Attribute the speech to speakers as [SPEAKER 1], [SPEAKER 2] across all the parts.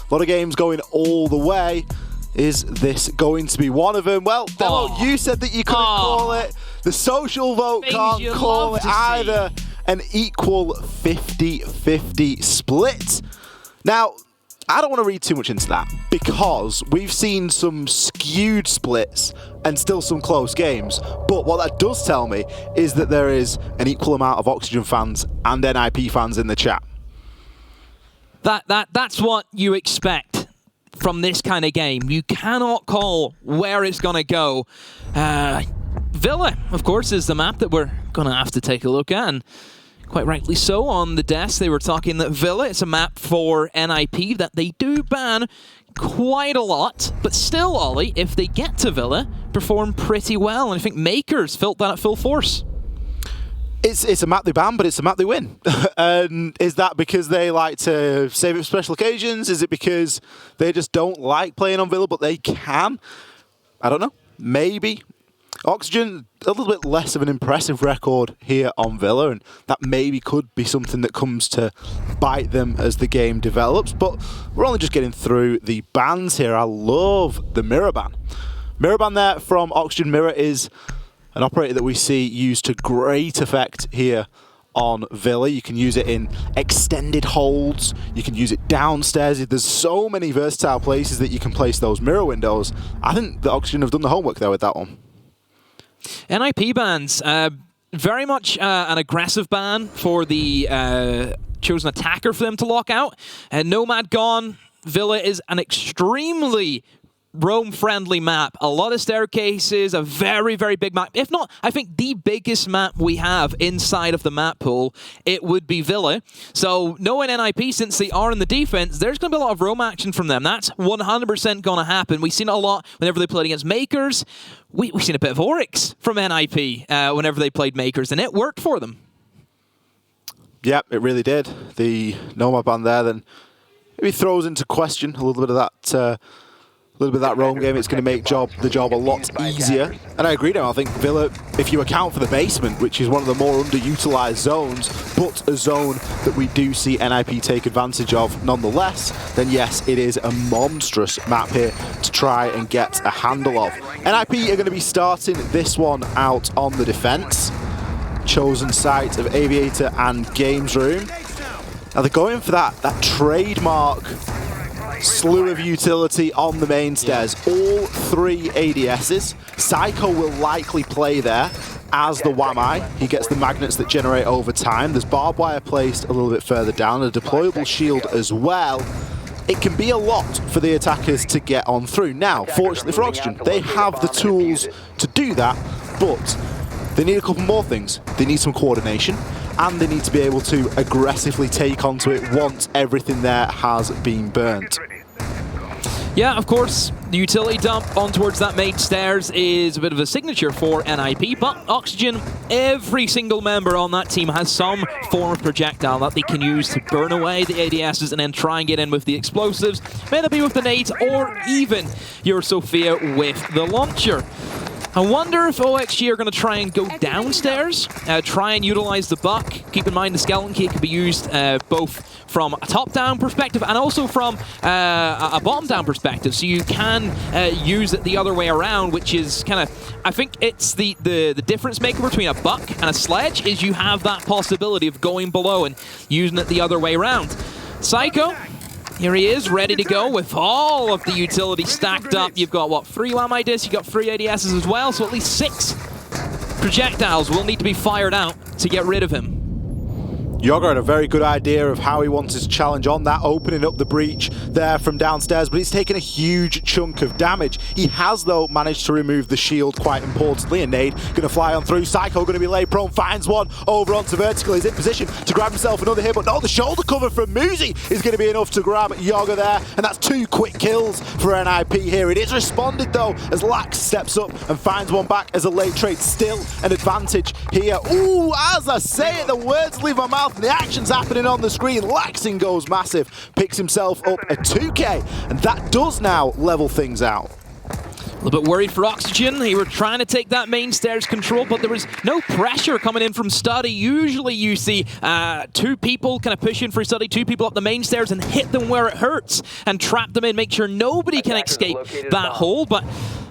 [SPEAKER 1] A lot of games going all the way. Is this going to be one of them? Well, Demo, you said that you couldn't call it. The social vote can't call it either. An equal 50-50 split. Now, I don't want to read too much into that because we've seen some skewed splits and still some close games. But what that does tell me is that there is an equal amount of Oxygen fans and NIP fans in the chat.
[SPEAKER 2] That's what you expect from this kind of game. You cannot call where it's going to go. Villa, of course, is the map that we're going to have to take a look at. And quite rightly so, on the desk they were talking that Villa, it's a map for NIP that they do ban quite a lot, but still, Ollie, if they get to Villa, perform pretty well, and I think Makers felt that at full force.
[SPEAKER 1] It's a map they ban, but it's a map they win. And is that because they like to save it for special occasions? Is it because they just don't like playing on Villa, but they can? I don't know. Maybe. Oxygen, a little bit less of an impressive record here on Villa, and that maybe could be something that comes to bite them as the game develops, but we're only just getting through the bans here. I love the Mirror ban. Mirror ban there from Oxygen. Mirror is an operator that we see used to great effect here on Villa. You can use it in extended holds, you can use it downstairs. There's so many versatile places that you can place those mirror windows. I think the Oxygen have done the homework there with that one.
[SPEAKER 2] NIP bans, very much an aggressive ban for the chosen attacker for them to lock out. NOMAD gone. Villa is an extremely roam-friendly map. A lot of staircases, a very, very big map. If not, I think the biggest map we have inside of the map pool, it would be Villa. So knowing NIP, since they are in the defense, there's going to be a lot of roam action from them. That's 100% going to happen. We've seen it a lot whenever they played against Makers. We've seen a bit of Oryx from NIP whenever they played Makers, and it worked for them.
[SPEAKER 1] Yep, it really did. The Nomad ban there then maybe throws into question a little bit of that roam game. It's going to make the job a lot easier. And I agree now. I think Villa, if you account for the basement, which is one of the more underutilized zones, but a zone that we do see NIP take advantage of nonetheless, then yes, it is a monstrous map here to try and get a handle of. NIP are going to be starting this one out on the defense. Chosen site of Aviator and Games Room. Now they're going for that trademark slew of utility on the main stairs. All three ADSs. Psycho will likely play there as the Wamai. He gets the magnets that generate over time. There's barbed wire placed a little bit further down, a deployable shield as well. It can be a lot for the attackers to get on through. Now, fortunately for Oxygen, they have the tools to do that, but they need a couple more things. They need some coordination, and they need to be able to aggressively take onto it once everything there has been burnt.
[SPEAKER 2] Yeah, of course, the utility dump on towards that main stairs is a bit of a signature for NIP, but Oxygen, every single member on that team has some form of projectile that they can use to burn away the ADSs and then try and get in with the explosives, may that be with the nades or even your Sophia with the launcher. I wonder if OXG are going to try and go downstairs, try and utilize the buck. Keep in mind the skeleton key can be used both from a top-down perspective and also from a bottom-down perspective. So you can use it the other way around, which is kind of, I think it's the difference maker between a buck and a sledge is you have that possibility of going below and using it the other way around. Psycho. Here he is, ready to go with all of the utility stacked up. You've got, what, 3 Wamai discs, you've got 3 ADSs as well, so at least 6 projectiles will need to be fired out to get rid of him.
[SPEAKER 1] Yoga had a very good idea of how he wanted to challenge on that, opening up the breach there from downstairs, but he's taken a huge chunk of damage. He has, though, managed to remove the shield quite importantly. A nade going to fly on through. Psycho going to be laid prone, finds one over onto vertical. He's in position to grab himself another hit, but no, the shoulder cover from Muzi is going to be enough to grab Yoga there, and that's 2 quick kills for NIP here. It is responded, though, as Lax steps up and finds one back as a late trade. Still an advantage here. Ooh, as I say it, the words leave my mouth. And the action's happening on the screen. Laxing goes massive, picks himself up a 2K, and that does now level things out.
[SPEAKER 2] A little bit worried for Oxygen. They were trying to take that main stairs control, but there was no pressure coming in from Study. Usually you see two people kind of pushing for Study, two people up the main stairs and hit them where it hurts and trap them in, make sure nobody can escape that hole. But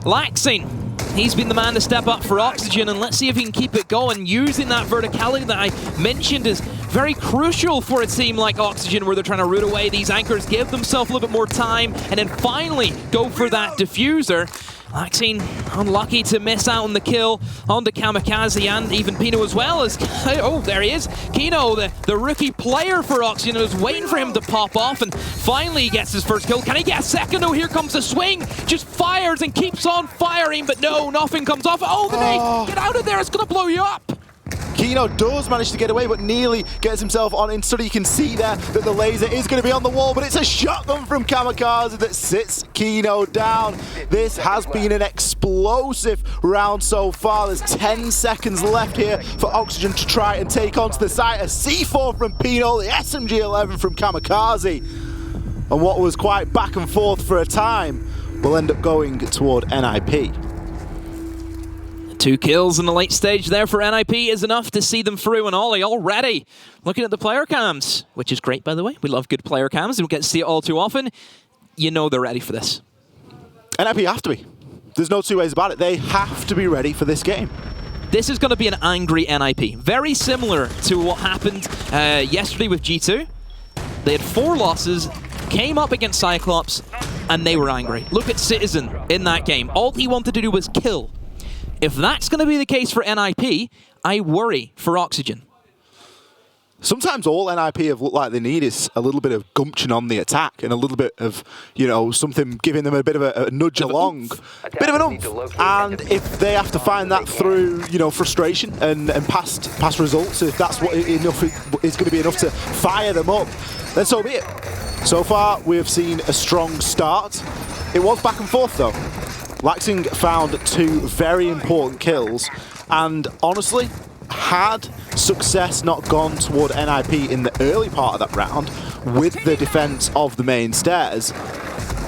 [SPEAKER 2] Laxing, he's been the man to step up for Oxygen, and let's see if he can keep it going. Using that verticality that I mentioned is very crucial for a team like Oxygen, where they're trying to root away these anchors, give themselves a little bit more time, and then finally go for that diffuser. Laxing unlucky to miss out on the kill onto Kamikaze and even Pino as well. As oh, there he is. Kino, the rookie player for Oxygen, was waiting for him to pop off, and finally he gets his first kill. Can he get a second? Oh, here comes the swing. Just fires and keeps on firing, but no, nothing comes off. Oh, the nade! Get out of there, it's going to blow you up.
[SPEAKER 1] Kino does manage to get away, but nearly gets himself on in Study. You can see there that the laser is going to be on the wall, but it's a shotgun from Kamikaze that sits Kino down. This has been an explosive round so far. There's 10 seconds left here for Oxygen to try and take onto the site. A C4 from Pino, the SMG-11 from Kamikaze. And what was quite back and forth for a time will end up going toward NIP.
[SPEAKER 2] 2 kills in the late stage there for NIP is enough to see them through, and Ollie already looking at the player cams, which is great, by the way. We love good player cams. We don't get to see it all too often. You know they're ready for this.
[SPEAKER 1] NIP have to be. There's no two ways about it. They have to be ready for this game.
[SPEAKER 2] This is going to be an angry NIP. Very similar to what happened yesterday with G2. They had 4 losses, came up against Cyclops, and they were angry. Look at Citizen in that game. All he wanted to do was kill. If that's going to be the case for NIP, I worry for Oxygen.
[SPEAKER 1] Sometimes all NIP have looked like they need is a little bit of gumption on the attack and a little bit of, you know, something giving them a bit of a nudge along. A bit of an oomph. And if they have to find that through, you know, frustration and past results, if that's what enough is going to be enough to fire them up, then so be it. So far, we have seen a strong start. It was back and forth, though. Laxing found 2 very important kills, and honestly, had success not gone toward NIP in the early part of that round with the defense of the main stairs,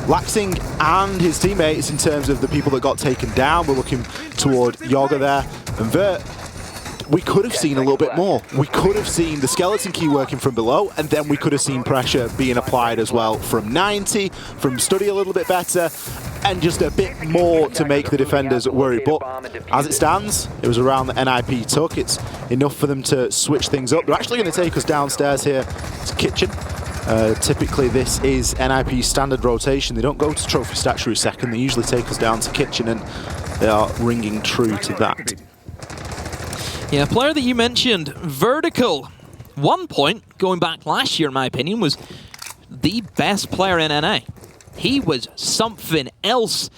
[SPEAKER 1] Laxing and his teammates, in terms of the people that got taken down, were looking toward Yoga there, and Vert. We could have seen a little bit more. We could have seen the skeleton key working from below, and then we could have seen pressure being applied as well from 90, from Study a little bit better, and just a bit more to make the defenders worry. But as it stands, it was a round that NIP took. It's enough for them to switch things up. They're actually going to take us downstairs here to Kitchen. Typically this is NIP's standard rotation. They don't go to Trophy Statue second. They usually take us down to Kitchen, and they are ringing true to that.
[SPEAKER 2] Yeah, player that you mentioned, Vertical. 1 point, going back last year, in my opinion, was the best player in NA. He was something else.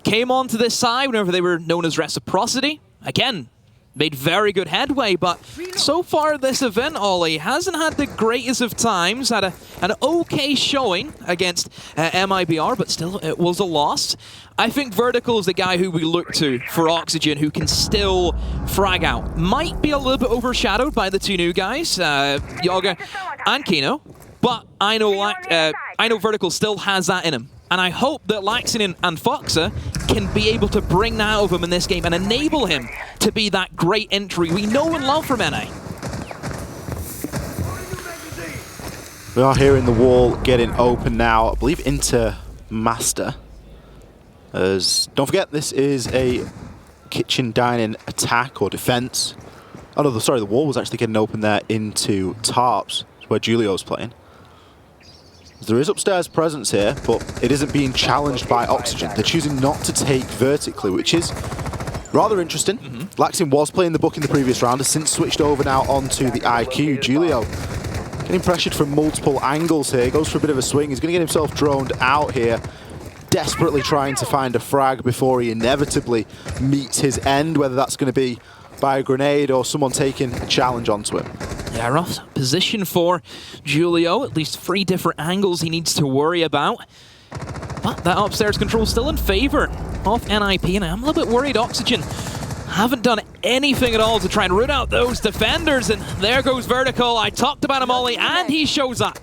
[SPEAKER 2] Came onto this side whenever they were known as Reciprocity. Again, made very good headway, but so far this event, Ollie, hasn't had the greatest of times. Had an okay showing against MIBR, but still it was a loss. I think Vertical is the guy who we look to for Oxygen, who can still frag out. Might be a little bit overshadowed by the 2 new guys, Yoga and Kino, but I know Vertical still has that in him. And I hope that Laxin and Foxa can be able to bring that out of him in this game and enable him to be that great entry we know and love from NA.
[SPEAKER 1] We are hearing the wall getting open now, I believe into Master. As, don't forget, this is a kitchen dining attack or defense. Oh no, sorry, the wall was actually getting open there into Tarps, where Julio's playing. There is upstairs presence here, but it isn't being challenged by Oxygen. They're choosing not to take vertically, which is rather interesting. Laxin was playing the book in the previous round, has since switched over now onto the IQ. Julio getting pressured from multiple angles here, goes for a bit of a swing. He's going to get himself droned out here, desperately trying to find a frag before he inevitably meets his end, whether that's going to be by a grenade or someone taking a challenge onto him.
[SPEAKER 2] Yeah, rough position for Julio. At least 3 different angles he needs to worry about. But that upstairs control still in favor of NIP, and I'm a little bit worried Oxygen haven't done anything at all to try and root out those defenders, and there goes Vertical. I talked about him, Ollie, and he shows up.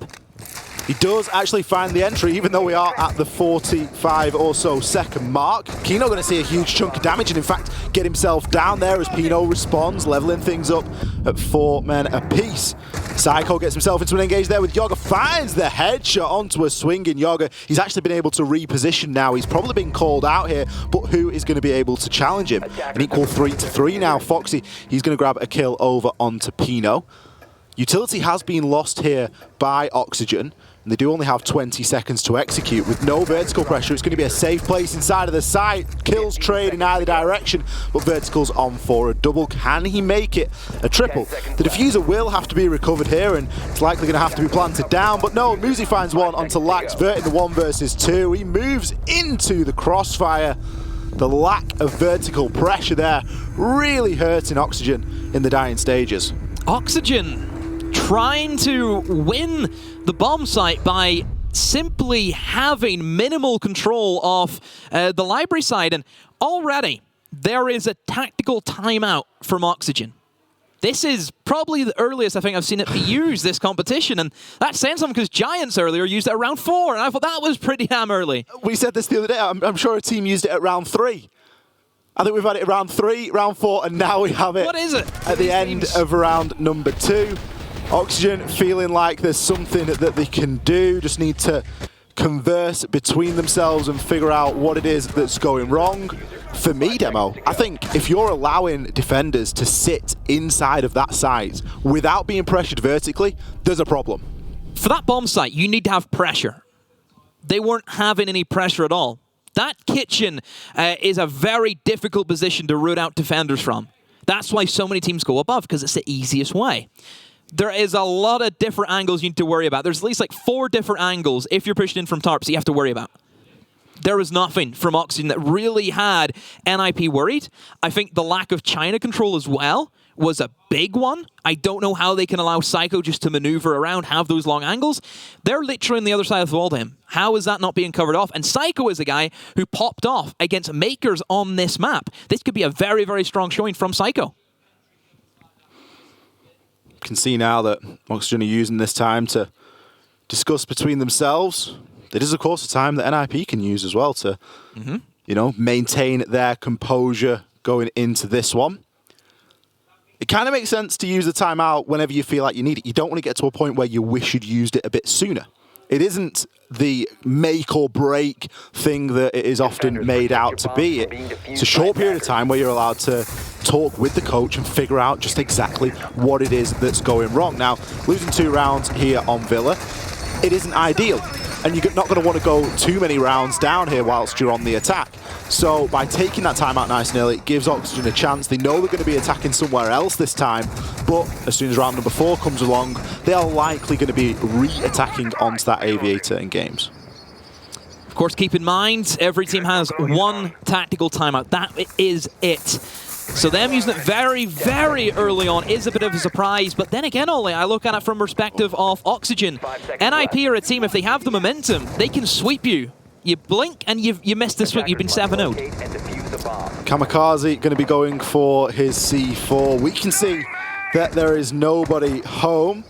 [SPEAKER 1] He does actually find the entry, even though we are at the 45 or so second mark. Kino going to see a huge chunk of damage and in fact get himself down there as Pino responds, leveling things up at 4 men apiece. Psycho gets himself into an engage there with Yoga, finds the headshot onto a swinging Yoga. He's actually been able to reposition now. He's probably been called out here, but who is going to be able to challenge him? An equal 3-3 now. Foxy, he's going to grab a kill over onto Pino. Utility has been lost here by Oxygen, and they do only have 20 seconds to execute. With no vertical pressure, it's going to be a safe place inside of the site. Kills trade in either direction, but Vertical's on for a double. Can he make it a triple? The Defuser will have to be recovered here, and it's likely going to have to be planted down, but no, Muzi finds one onto Lax, Vert in the 1 versus 2. He moves into the crossfire. The lack of vertical pressure there really hurting Oxygen in the dying stages.
[SPEAKER 2] Oxygen trying to win the bomb site by simply having minimal control of the library side, and already there is a tactical timeout from Oxygen. This is probably the earliest I think I've seen it be used this competition, and that's saying something because Giants earlier used it at round 4, and I thought that was pretty damn early.
[SPEAKER 1] We said this the other day, I'm sure a team used it at round 3. I think we've had it at round 3, round 4, and now we have it.
[SPEAKER 2] What is it?
[SPEAKER 1] At the end of round number 2. Oxygen feeling like there's something that they can do, just need to converse between themselves and figure out what it is that's going wrong. For me, Demo, I think if you're allowing defenders to sit inside of that site without being pressured vertically, there's a problem.
[SPEAKER 2] For that bomb site, you need to have pressure. They weren't having any pressure at all. That kitchen is a very difficult position to root out defenders from. That's why so many teams go above, because it's the easiest way. There is a lot of different angles you need to worry about. There's at least like 4 different angles if you're pushing in from tarps that you have to worry about. There was nothing from Oxygen that really had NIP worried. I think the lack of China control as well was a big one. I don't know how they can allow Psycho just to maneuver around, have those long angles. They're literally on the other side of the wall to him. How is that not being covered off? And Psycho is a guy who popped off against Makers on this map. This could be a very, very strong showing from Psycho.
[SPEAKER 1] Can see now that Oxygen are using this time to discuss between themselves. It is, of course, a time that NIP can use as well to, you know, maintain their composure going into this one. It kind of makes sense to use the timeout whenever you feel like you need it. You don't want to get to a point where you wish you'd used it a bit sooner. It isn't the make or break thing that it is often made out to be. It's a short period of time where you're allowed to talk with the coach and figure out just exactly what it is that's going wrong. Now, losing 2 rounds here on Villa, it isn't ideal. And you're not going to want to go too many rounds down here whilst you're on the attack. So by taking that time out nice and early, it gives Oxygen a chance. They know they're going to be attacking somewhere else this time, but as soon as round number 4 comes along, they are likely going to be re-attacking onto that Aviator in games.
[SPEAKER 2] Of course, keep in mind, every team has 1 tactical timeout. That is it. So them using it very, very early on is a bit of a surprise. But then again, Ole, I look at it from perspective of Oxygen. NIP are a team, if they have the momentum, they can sweep you. You blink and you missed the sweep. You've been 7-0'd.
[SPEAKER 1] Kamikaze going to be going for his C4. We can see that there is nobody home,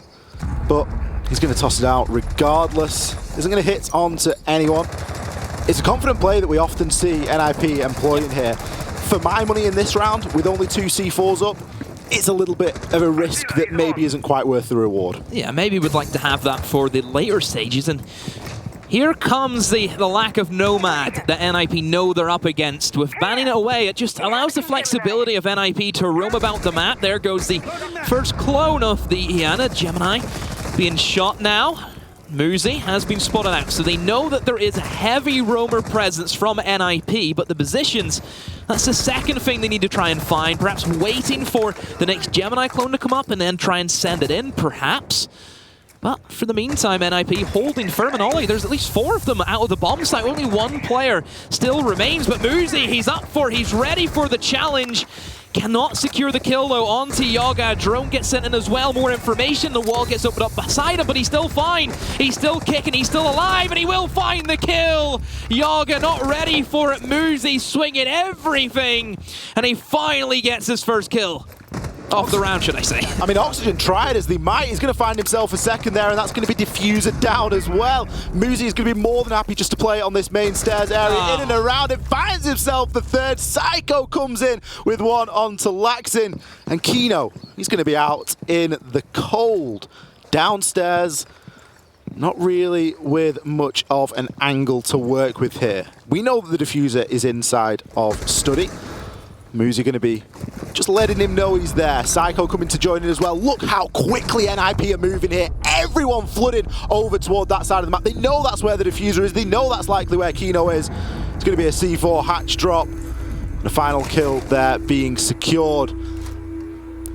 [SPEAKER 1] but he's going to toss it out regardless. Isn't going to hit onto anyone. It's a confident play that we often see NIP employing here. For my money in this round, with only 2 C4s up, it's a little bit of a risk that maybe isn't quite worth the reward.
[SPEAKER 2] Yeah, maybe we'd like to have that for the later stages. And here comes the lack of Nomad that NIP know they're up against. With banning it away, it just allows the flexibility of NIP to roam about the map. There goes the first clone of the Iana, Gemini, being shot now. Muzi has been spotted out, so they know that there is a heavy roamer presence from NIP, but the positions, that's the second thing they need to try and find. Perhaps waiting for the next Gemini clone to come up and then try and send it in, perhaps. But for the meantime, NIP holding firm, and Ollie, there's at least 4 of them out of the bomb site. Only 1 player still remains, but Muzi, he's up for it. He's ready for the challenge. Cannot secure the kill, though, onto Yoga. Drone gets sent in as well. More information. The wall gets opened up beside him, but he's still fine. He's still kicking. He's still alive, and he will find the kill. Yoga not ready for it. Muzi swinging everything, and he finally gets his first kill. of the round, should I say.
[SPEAKER 1] I mean, Oxygen tried as they might. He's going to find himself a second there, and that's going to be DEFUSER down as well. Muzi is going to be more than happy just to play it on this main stairs area, in and around it, finds himself the third. Psycho comes in with one onto Laxin, and Kino, he's going to be out in the cold. Downstairs, not really with much of an angle to work with here. We know that the DEFUSER is inside of Study. Muzi going to be just letting him know he's there. Psycho coming to join in as well. Look how quickly NIP are moving here. Everyone flooding over toward that side of the map. They know that's where the DEFUSER is. They know that's likely where Kino is. It's going to be a C4 hatch drop. The final kill there being secured.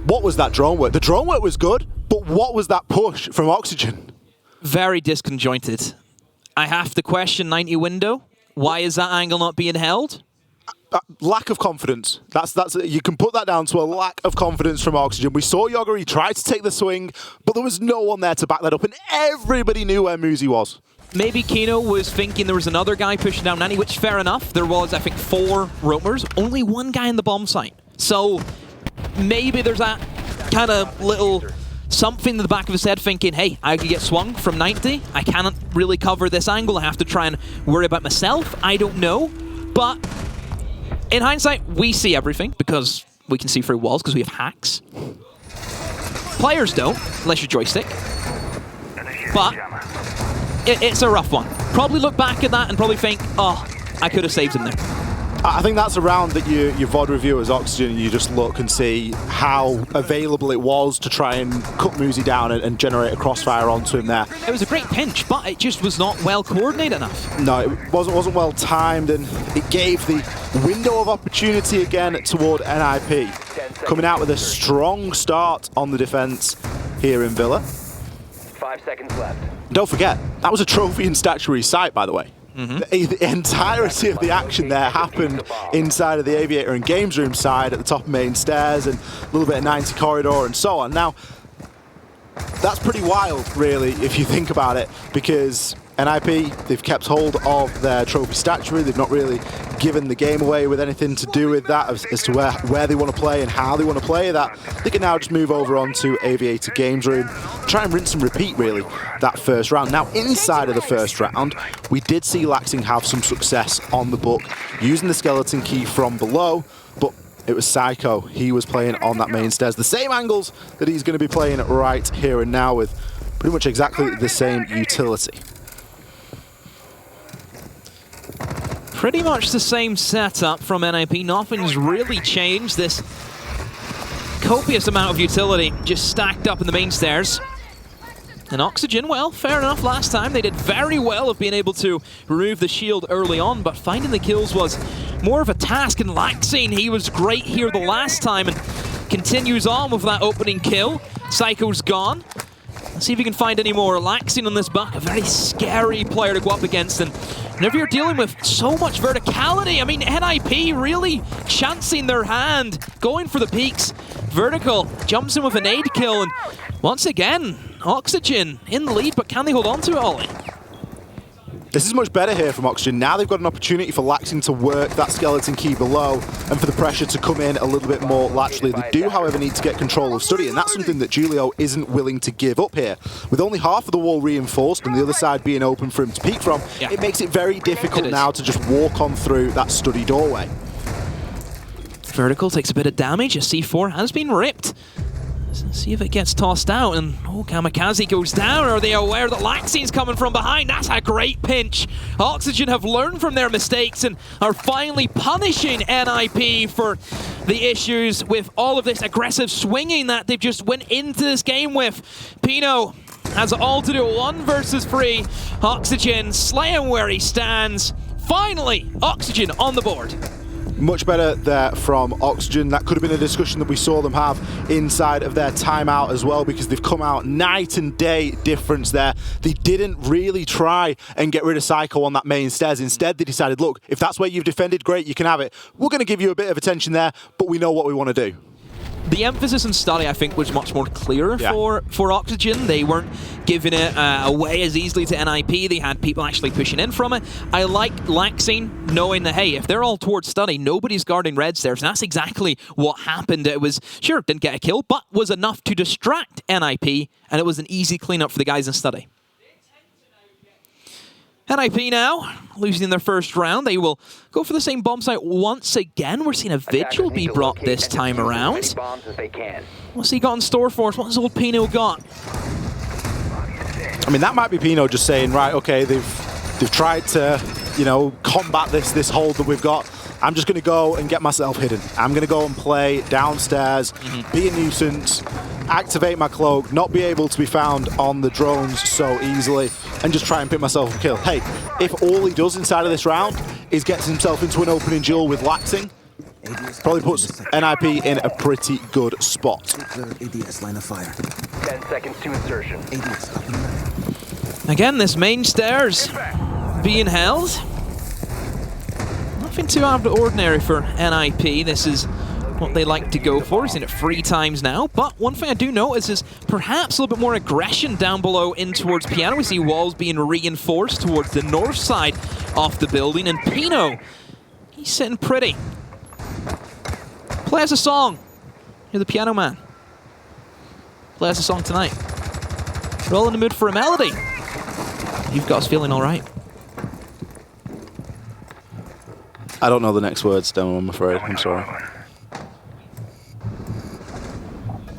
[SPEAKER 1] What was that drone work? The drone work was good, but what was that push from Oxygen?
[SPEAKER 2] Very disconjointed. I have to question 90 window. Why is that angle not being held?
[SPEAKER 1] Lack of confidence. That's you can put that down to a lack of confidence from Oxygen. We saw Yogger, he tried to take the swing, but there was no one there to back that up, and everybody knew where Muzi was.
[SPEAKER 2] Maybe Kino was thinking there was another guy pushing down 90, which fair enough. There was, I think, 4 roamers, only 1 guy in the bomb site. So maybe there's that kind of little something in the back of his head thinking, hey, I could get swung from 90. I cannot really cover this angle. I have to try and worry about myself. I don't know. But in hindsight, we see everything because we can see through walls because we have hacks. Players don't, unless you're joystick. But it's a rough one. Probably look back at that and probably think, oh, I could have saved him there.
[SPEAKER 1] I think that's a round that your VOD review as Oxygen, you just look and see how available it was to try and cut Muzi down and generate a crossfire onto him there.
[SPEAKER 2] It was a great pinch, but it just was not well coordinated enough.
[SPEAKER 1] No, it wasn't well timed, and it gave the window of opportunity again toward NIP. Coming out with a strong start on the defense here in Villa.
[SPEAKER 3] 5 seconds left.
[SPEAKER 1] Don't forget, that was a trophy and statuary site, by the way. The entirety of the action there happened inside of the Aviator and Games Room side at the top of main stairs and a little bit of 90 corridor and so on. Now, that's pretty wild, really, if you think about it, because NIP, they've kept hold of their trophy statuary. They've not really given the game away with anything to do with that as to where they want to play and how they want to play that. They can now just move over onto Aviator Games Room, try and rinse and repeat, really, that first round. Now, inside of the first round, we did see Laxing have some success on the book, using the skeleton key from below, but it was Psycho. He was playing on that main stairs. The same angles that he's going to be playing right here and now with pretty much exactly the same utility.
[SPEAKER 2] Pretty much the same setup from NIP. Nothing's really changed. This copious amount of utility just stacked up in the main stairs. And Oxygen, well, fair enough last time. They did very well of being able to remove the shield early on, but finding the kills was more of a task. And Laxin, he was great here the last time and continues on with that opening kill. Psycho's gone. Let's see if we can find any more. Laxin on this buck, a very scary player to go up against. And whenever you're dealing with so much verticality, I mean, NIP really chancing their hand, going for the peaks. Vertical jumps in with a nade kill, and once again, Oxygen in the lead, but can they hold on to it, Ollie?
[SPEAKER 1] This is much better here from Oxygen. Now they've got an opportunity for Laxing to work that skeleton key below and for the pressure to come in a little bit more laterally. They do, however, need to get control of Study, and that's something that Julio isn't willing to give up here. With only half of the wall reinforced and the other side being open for him to peek from, it makes it very difficult now to just walk on through that Study doorway.
[SPEAKER 2] Vertical takes a bit of damage. A C4 has been ripped. Let's see if it gets tossed out, and oh, Kamikaze goes down. Are they aware that Laxing's coming from behind? That's a great pinch. Oxygen have learned from their mistakes and are finally punishing NIP for the issues with all of this aggressive swinging that they've just went into this game with. Pino has it all to do 1 versus 3. Oxygen slaying where he stands. Finally, Oxygen on the board.
[SPEAKER 1] Much better there from Oxygen. That could have been a discussion that we saw them have inside of their timeout as well, because they've come out night and day difference there. They didn't really try and get rid of Psycho on that main stairs. Instead, they decided, look, if that's where you've defended, great, you can have it. We're going to give you a bit of attention there, but we know what we want to do.
[SPEAKER 2] the emphasis in study, I think, was much more clear for Oxygen. They weren't giving it away as easily to NIP. They had people actually pushing in from it. I like Laxing knowing that, hey, if they're all towards study, nobody's guarding red stairs. And that's exactly what happened. It was, sure, didn't get a kill, but was enough to distract NIP, and it was an easy cleanup for the guys in study. NIP now, losing their first round. They will go for the same bomb site once again. We're seeing a Vigil be brought this time around. What's he got in store for us? What's old Pino got?
[SPEAKER 1] I mean, that might be Pino just saying, right, okay, they've tried to, you know, combat this hold that we've got. I'm just going to go and get myself hidden. I'm going to go and play downstairs, be a nuisance, activate my cloak, not be able to be found on the drones so easily, and just try and pick myself a kill. Hey, if all he does inside of this round is gets himself into an opening duel with Laxing, probably puts NIP in a pretty good spot.
[SPEAKER 4] ADS line of fire.
[SPEAKER 3] 10 seconds to insertion.
[SPEAKER 2] Again, this main stairs being held. Nothing too out of the ordinary for NIP. This is what they like to go for. We've seen it 3 times now. But one thing I do notice is perhaps a little bit more aggression down below in towards Piano. We see walls being reinforced towards the north side of the building. And Pino, he's sitting pretty. Play us a song. You're the piano man. Play us a song tonight. We're all in the mood for a melody. You've got us feeling all right.
[SPEAKER 1] I don't know the next words, Demo, I'm afraid. I'm sorry.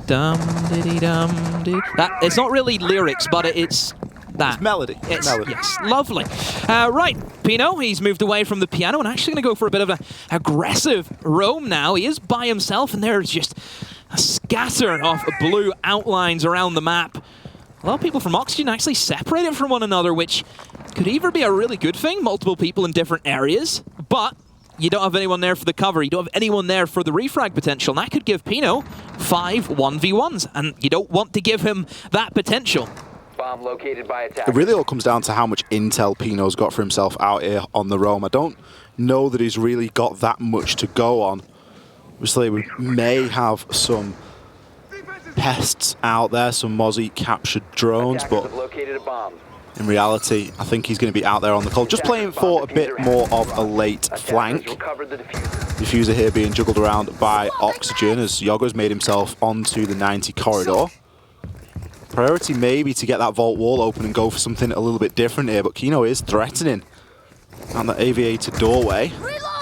[SPEAKER 2] Dum diddy dum diddy. That it's not really lyrics, but it's that.
[SPEAKER 1] It's melody.
[SPEAKER 2] It's
[SPEAKER 1] melody.
[SPEAKER 2] Yes, lovely. Right, Pino, he's moved away from the piano and actually going to go for a bit of an aggressive roam now. He is by himself, and there's just a scatter of blue outlines around the map. A lot of people from Oxygen actually separated from one another, which could either be a really good thing, multiple people in different areas, but you don't have anyone there for the cover. You don't have anyone there for the refrag potential. And that could give Pino 5 1v1s. And you don't want to give him that potential.
[SPEAKER 3] Bomb located by attack.
[SPEAKER 1] It really all comes down to how much intel Pino's got for himself out here on the roam. I don't know that he's really got that much to go on. Obviously, we may have some pests out there, some Mozzie captured drones,
[SPEAKER 3] Attackers
[SPEAKER 1] but
[SPEAKER 3] have located a bomb.
[SPEAKER 1] in reality, I think he's going to be out there on the cold, just playing for a bit more of a late flank.
[SPEAKER 3] Recovered the defuser.
[SPEAKER 1] Defuser here being juggled around by Oxygen as Yogo's made himself onto the 90 corridor. Priority maybe to get that vault wall open and go for something a little bit different here, but Kino is threatening on the aviator doorway.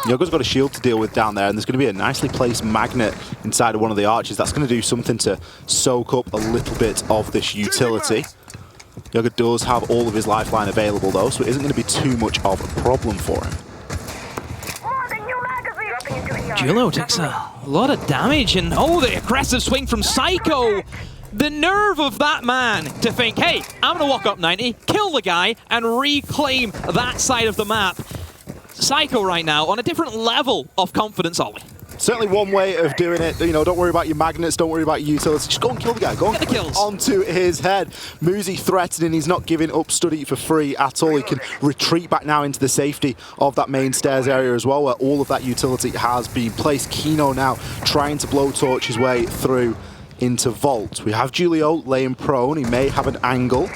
[SPEAKER 1] Yogo's got a shield to deal with down there, and there's going to be a nicely placed magnet inside of one of the arches. That's going to do something to soak up a little bit of this utility. Yoga does have all of his lifeline available though, so it isn't going to be too much of a problem for him.
[SPEAKER 2] Julo takes a lot of damage, and oh, the aggressive swing from Psycho. The nerve of that man to think, hey, I'm going to walk up 90, kill the guy, and reclaim that side of the map. Psycho right now on a different level of confidence, Ollie.
[SPEAKER 1] Certainly one way of doing it. You know, don't worry about your magnets, don't worry about your utility. Just go and kill the guy. Go and
[SPEAKER 2] get the kills
[SPEAKER 1] onto his head. Muzi threatening. He's not giving up study for free at all. He can retreat back now into the safety of that main stairs area as well, where all of that utility has been placed. Kino now trying to blowtorch his way through into Vault. We have Julio laying prone. He may have an angle.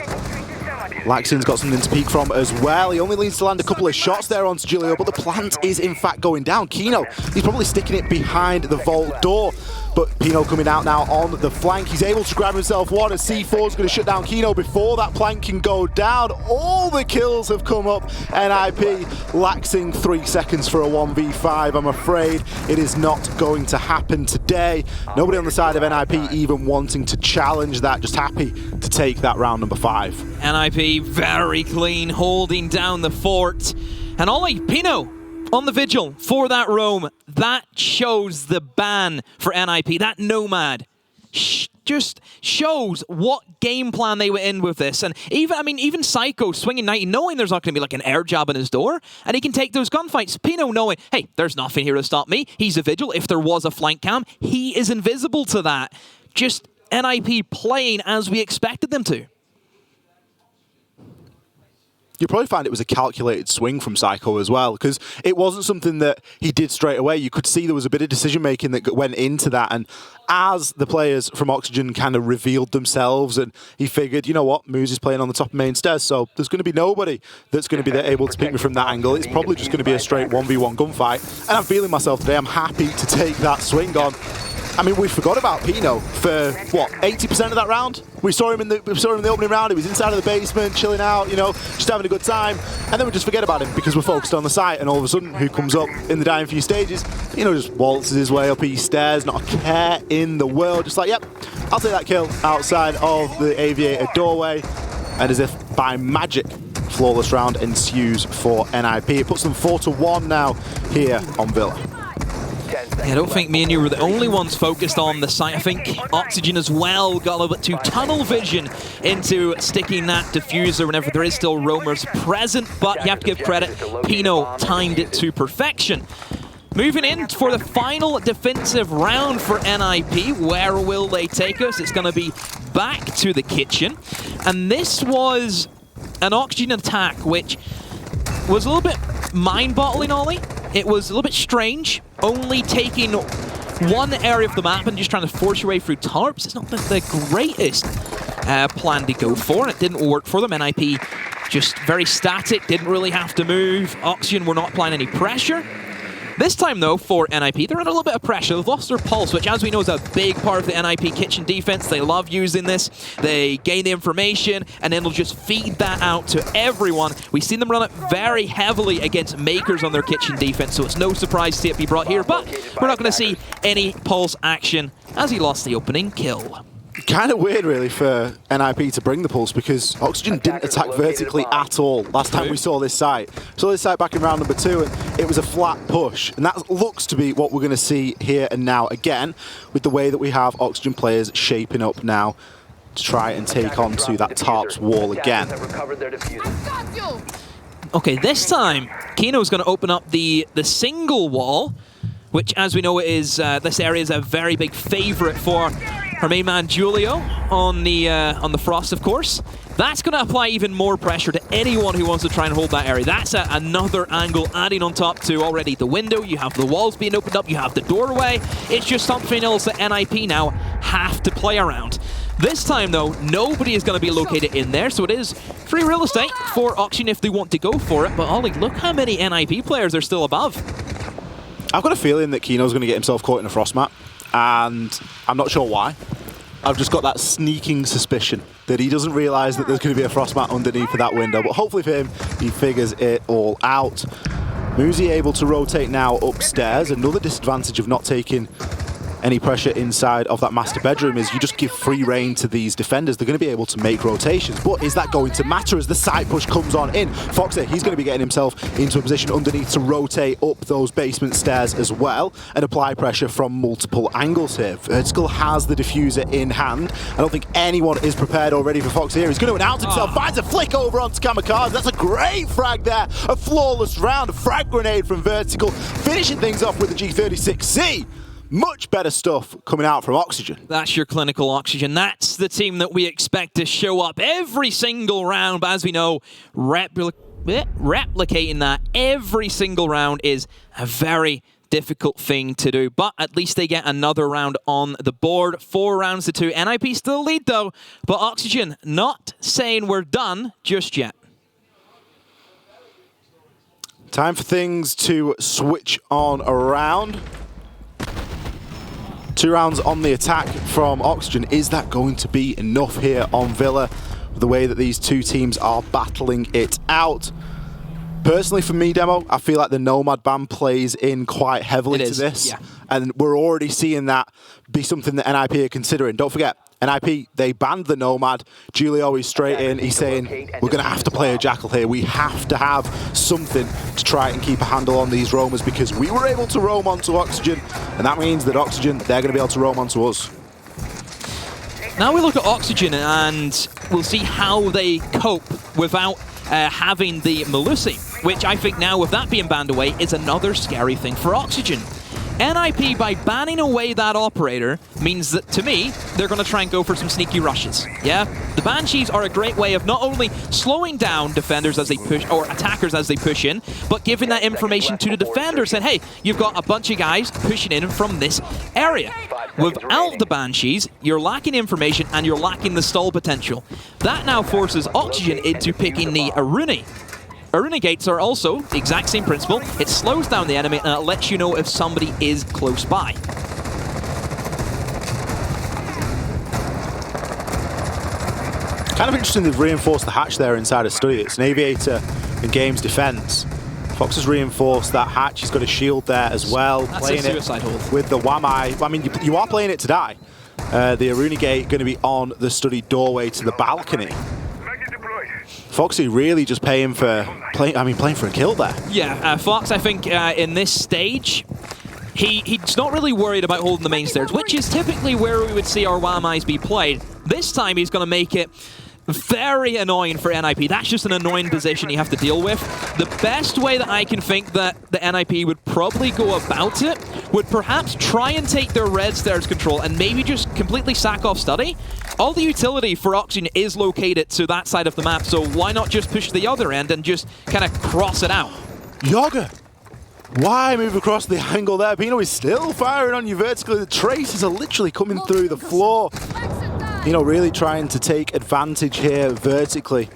[SPEAKER 1] Laxing's got something to peek from as well. He only needs to land a couple of shots there onto Julio, but the plant is in fact going down. Kino, he's probably sticking it behind the vault door, but Pino coming out now on the flank. He's able to grab himself one as C4 is going to shut down Kino before that plank can go down. All the kills have come up. NIP Laxing 3 seconds for a 1v5. I'm afraid it is not going to happen today. Nobody on the side of NIP even wanting to challenge that, just happy to take that round number 5.
[SPEAKER 2] NIP very clean, holding down the fort. And Ollie, Pino on the vigil for that roam. That shows the ban for NIP, that NOMAD. Just shows what game plan they were in with this. And even Psycho swinging 90, knowing there's not going to be like an air jab in his door, and he can take those gunfights. Pino knowing, hey, there's nothing here to stop me. He's a vigil. If there was a flank cam, he is invisible to that. Just NIP playing as we expected them to.
[SPEAKER 1] you probably find it was a calculated swing from Psycho as well, because it wasn't something that he did straight away. You could see there was a bit of decision-making that went into that, and as the players from Oxygen kind of revealed themselves, and he figured, you know what, Moose is playing on the top of main stairs, so there's going to be nobody that's going to be able to pick me from that angle. It's probably just going to be a straight 1v1 gunfight, and I'm feeling myself today. I'm happy to take that swing on. I mean, we forgot about Pino for, what, 80% of that round? We saw him in the opening round. He was inside of the basement, chilling out, you know, just having a good time. And then we just forget about him because we're focused on the site. And all of a sudden, who comes up in the dying few stages? Pino just waltzes his way up these stairs, not a care in the world. Just like, yep, I'll take that kill outside of the Aviator doorway. And as if by magic, flawless round ensues for NIP. It puts them 4-1 now here on Villa.
[SPEAKER 2] I don't think me and you were the only ones focused on the site. I think Oxygen as well got a little bit too tunnel vision into sticking that diffuser whenever there is still roamers present, but you have to give credit, Pino timed it to perfection. Moving in for the final defensive round for NIP. Where will they take us? It's going to be back to the kitchen. And this was an Oxygen attack, which was a little bit mind-boggling, Ollie. It was a little bit strange, only taking one area of the map and just trying to force your way through tarps. It's not the greatest plan to go for, and it didn't work for them. NIP just very static, didn't really have to move. Oxygen were not applying any pressure. This time, though, for NIP, they're under a little bit of pressure. They've lost their pulse, which, as we know, is a big part of the NIP kitchen defense. They love using this. They gain the information, and then they'll just feed that out to everyone. We've seen them run it very heavily against Makers on their kitchen defense, so it's no surprise to see it be brought here. But we're not going to see any pulse action as he lost the opening kill.
[SPEAKER 1] Kind of weird, really, for NIP to bring the pulse, because Oxygen didn't attack vertically at all last time we saw this site. Saw this site back in round number 2, and it was a flat push. And that looks to be what we're going to see here and now again, with the way that we have Oxygen players shaping up now to try and take on to that tarps wall again.
[SPEAKER 2] Okay, this time, Kino's going to open up the single wall, which, as we know, is this area is a very big favorite for our main man Julio on the Frost, of course. That's going to apply even more pressure to anyone who wants to try and hold that area. That's another angle adding on top to already the window. You have the walls being opened up. You have the doorway. It's just something else that NIP now have to play around. This time, though, nobody is going to be located in there, so it is free real estate for Oxygen if they want to go for it. But Ollie, look how many NIP players are still above.
[SPEAKER 1] I've got a feeling that Kino's going to get himself caught in a frost map, and I'm not sure why. I've just got that sneaking suspicion that he doesn't realise that there's going to be a frost mat underneath of that window, but hopefully for him, he figures it all out. Muzi able to rotate now upstairs. Another disadvantage of not taking any pressure inside of that master bedroom is you just give free rein to these defenders. They're going to be able to make rotations, but is that going to matter as the side push comes on in? Foxy, he's going to be getting himself into a position underneath to rotate up those basement stairs as well and apply pressure from multiple angles here. Vertical has the diffuser in hand. I don't think anyone is prepared already for Foxy here. He's going to announce himself, finds a flick over onto Kamikaze. That's a great frag there. A flawless round, a frag grenade from Vertical, finishing things off with the G36C. Much better stuff coming out from Oxygen.
[SPEAKER 2] That's your clinical Oxygen. That's the team that we expect to show up every single round. But as we know, replicating that every single round is a very difficult thing to do. But at least they get another round on the board. 4 rounds to 2. NIP still lead, though. But Oxygen not saying we're done just yet.
[SPEAKER 1] Time for things to switch on around. 2 rounds on the attack from Oxygen. Is that going to be enough here on Villa? The way that these two teams are battling it out. Personally, for me, Demo, I feel like the NOMAD ban plays in quite heavily to this.
[SPEAKER 2] Yeah.
[SPEAKER 1] And we're already seeing that be something that NIP are considering. Don't forget, NIP, they banned the NOMAD. Julio is straight in. He's saying, we're going to have to play a Jackal here. We have to have something to try and keep a handle on these roamers because we were able to roam onto Oxygen, and that means that Oxygen, they're going to be able to roam onto us.
[SPEAKER 2] Now we look at Oxygen and we'll see how they cope without having the Melusi, which I think now with that being banned away is another scary thing for Oxygen. NIP, by banning away that operator, means that, to me, they're going to try and go for some sneaky rushes. Yeah? The Banshees are a great way of not only slowing down defenders as they push, or attackers as they push in, but giving that information to the defender, saying, hey, you've got a bunch of guys pushing in from this area. Without the Banshees, you're lacking information and you're lacking the stall potential. That now forces Oxygen into picking the Aruni. Aruna gates are also the exact same principle. It slows down the enemy and it lets you know if somebody is close by.
[SPEAKER 1] Kind of interesting they've reinforced the hatch there inside of Study. It's an Aviator and Games defense. Fox has reinforced that hatch. He's got a shield there as well.
[SPEAKER 2] That's
[SPEAKER 1] playing
[SPEAKER 2] a suicide hold.
[SPEAKER 1] With the Wamai. I mean, you are playing it to die. The Aruna gate going to be on the Study doorway to the balcony. Foxy really just playing for a kill there.
[SPEAKER 2] Yeah, Fox, I think in this stage, he's not really worried about holding the main stairs, which is typically where we would see our Wamais be played. This time he's going to make it very annoying for NIP. That's just an annoying position you have to deal with. The best way that I can think that the NIP would probably go about it would perhaps try and take their red stairs control and maybe just completely sack off Study. All the utility for Oxygen is located to that side of the map, so why not just push the other end and just kind of cross it out?
[SPEAKER 1] Yoga! Why move across the angle there? Pino is still firing on you vertically. The traces are literally coming through the floor. Pino really trying to take advantage here vertically.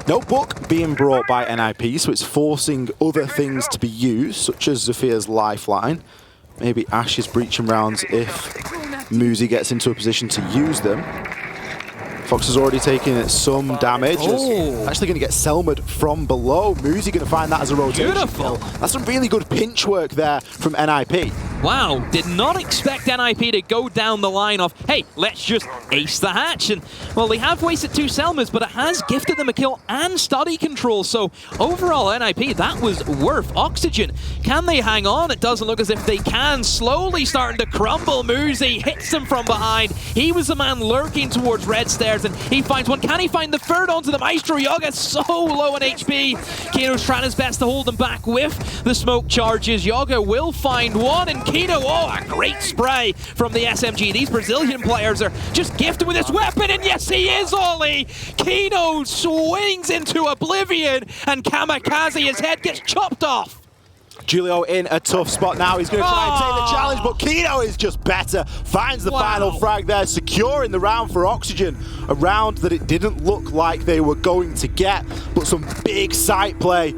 [SPEAKER 1] Notebook being brought by NIP, so it's forcing other things to be used, such as Zephyr's lifeline. Maybe Ash's breaching rounds if Muzi gets into a position to use them. Fox has already taken some damage.
[SPEAKER 2] Oh.
[SPEAKER 1] Actually going to get Selmad from below. Muzi going to find that as a rotation.
[SPEAKER 2] Beautiful.
[SPEAKER 1] That's some really good pinch work there from NIP.
[SPEAKER 2] Wow, did not expect NIP to go down the line of, hey, let's just ace the hatch. And, well, they have wasted 2 Selmas, but it has gifted them a kill and Study control. So, overall, NIP, that was worth Oxygen. Can they hang on? It doesn't look as if they can. Slowly starting to crumble. Muzi hits them from behind. He was the man lurking towards red stairs, and he finds one. Can he find the third onto the Maestro? Yoga so low on HP. Kino's trying his best to hold him back with the smoke charges. Yoga will find one, and Kino, oh, a great spray from the SMG. These Brazilian players are just gifted with this weapon, and yes, he is, Ollie! Kino swings into oblivion, and Kamikaze, his head gets chopped off.
[SPEAKER 1] Julio in a tough spot now. He's going to try and take the challenge, but Kino is just better. Finds the final frag there, securing the round for Oxygen. A round that it didn't look like they were going to get, but some big sight play.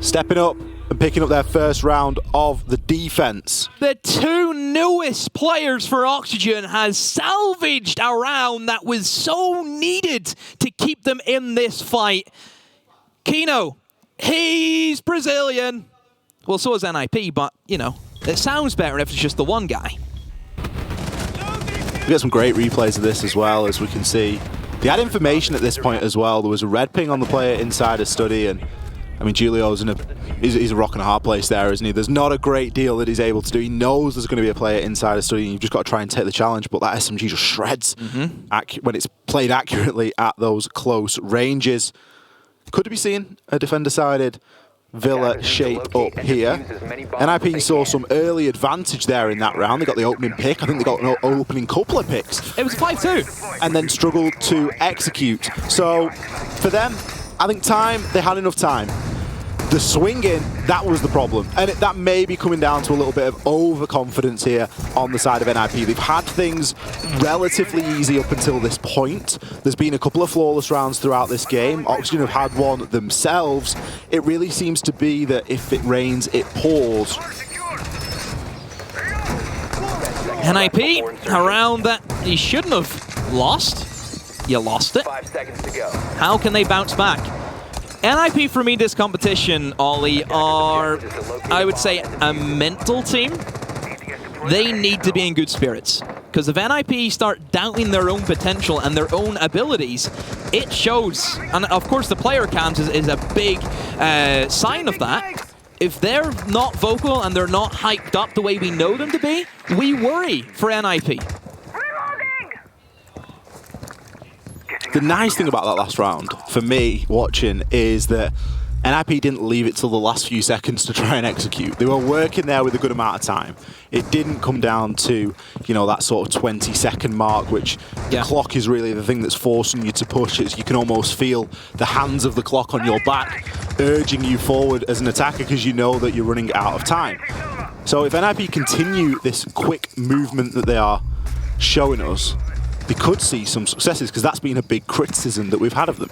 [SPEAKER 1] Stepping up and picking up their first round of the defense.
[SPEAKER 2] The 2 newest players for Oxygen has salvaged a round that was so needed to keep them in this fight. Kino, he's Brazilian. Well, so is NIP, but, you know, it sounds better if it's just the one guy.
[SPEAKER 1] We get some great replays of this as well, as we can see. They had information at this point as well. There was a red ping on the player inside a Study, and I mean, Julio's he's a rock and a hard place there, isn't he? There's not a great deal that he's able to do. He knows there's going to be a player inside a Study, and you've just got to try and take the challenge, but that SMG just shreds when it's played accurately at those close ranges. Could be seen a defender-sided Villa shape up here. NIP saw some early advantage there in that round. They got the opening pick. I think they got an opening couple of picks.
[SPEAKER 2] It was 5-2.
[SPEAKER 1] And then struggled to execute. So for them, I think they had enough time. The swinging, that was the problem. And that may be coming down to a little bit of overconfidence here on the side of NIP. They've had things relatively easy up until this point. There's been a couple of flawless rounds throughout this game. Oxygen have had one themselves. It really seems to be that if it rains, it pours.
[SPEAKER 2] NIP, a round that he shouldn't have lost. You lost it.
[SPEAKER 3] 5 seconds to go.
[SPEAKER 2] How can they bounce back? NIP, for me, this competition, Ollie, are, I would say, a mental team. They need to be in good spirits. Because if NIP start doubting their own potential and their own abilities, it shows. And of course, the player cams is a big sign of that. If they're not vocal and they're not hyped up the way we know them to be, we worry for NIP.
[SPEAKER 1] The nice thing about that last round, for me, watching, is that NIP didn't leave it till the last few seconds to try and execute. They were working there with a good amount of time. It didn't come down to, you know, that sort of 20-second mark, which the clock is really the thing that's forcing you to push. You can almost feel the hands of the clock on your back urging you forward as an attacker because you know that you're running out of time. So if NIP continue this quick movement that they are showing us, they could see some successes, because that's been a big criticism that we've had of them.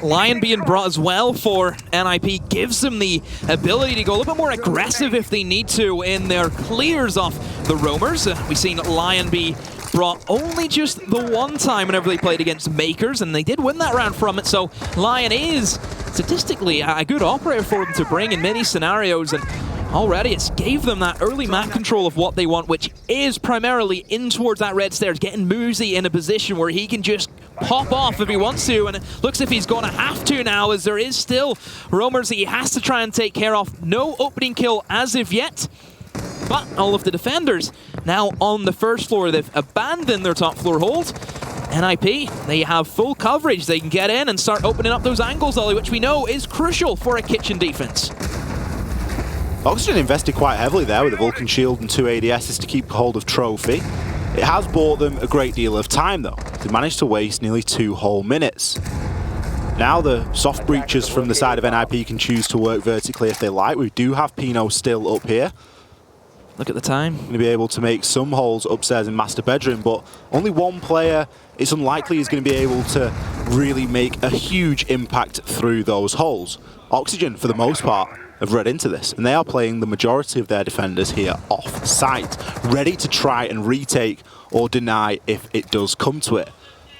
[SPEAKER 2] Lion being brought as well for NIP gives them the ability to go a little bit more aggressive if they need to in their clears off the roamers. We've seen Lion be brought only just the one time whenever they played against Makers, and they did win that round from it, so Lion is statistically a good operator for them to bring in many scenarios, and already it's gave them that early map control of what they want, which is primarily in towards that red stairs, getting Muzi in a position where he can just pop off if he wants to, and it looks if he's going to have to now, as there is still roamers that he has to try and take care of. No opening kill as of yet, but all of the defenders now on the first floor. They've abandoned their top floor hold. NIP, they have full coverage. They can get in and start opening up those angles, Ollie, which we know is crucial for a kitchen defense.
[SPEAKER 1] Oxygen invested quite heavily there with a Vulcan Shield and 2 ADSs to keep hold of Trophy. It has bought them a great deal of time, though. They managed to waste nearly 2 whole minutes. Now the soft breaches from the side of NIP can choose to work vertically if they like. We do have Pino still up here.
[SPEAKER 2] Look at the time.
[SPEAKER 1] Going to be able to make some holes upstairs in master bedroom, but only one player, it's unlikely, is going to be able to really make a huge impact through those holes. Oxygen, for the most part, have read into this, and they are playing the majority of their defenders here off-site, ready to try and retake or deny if it does come to it.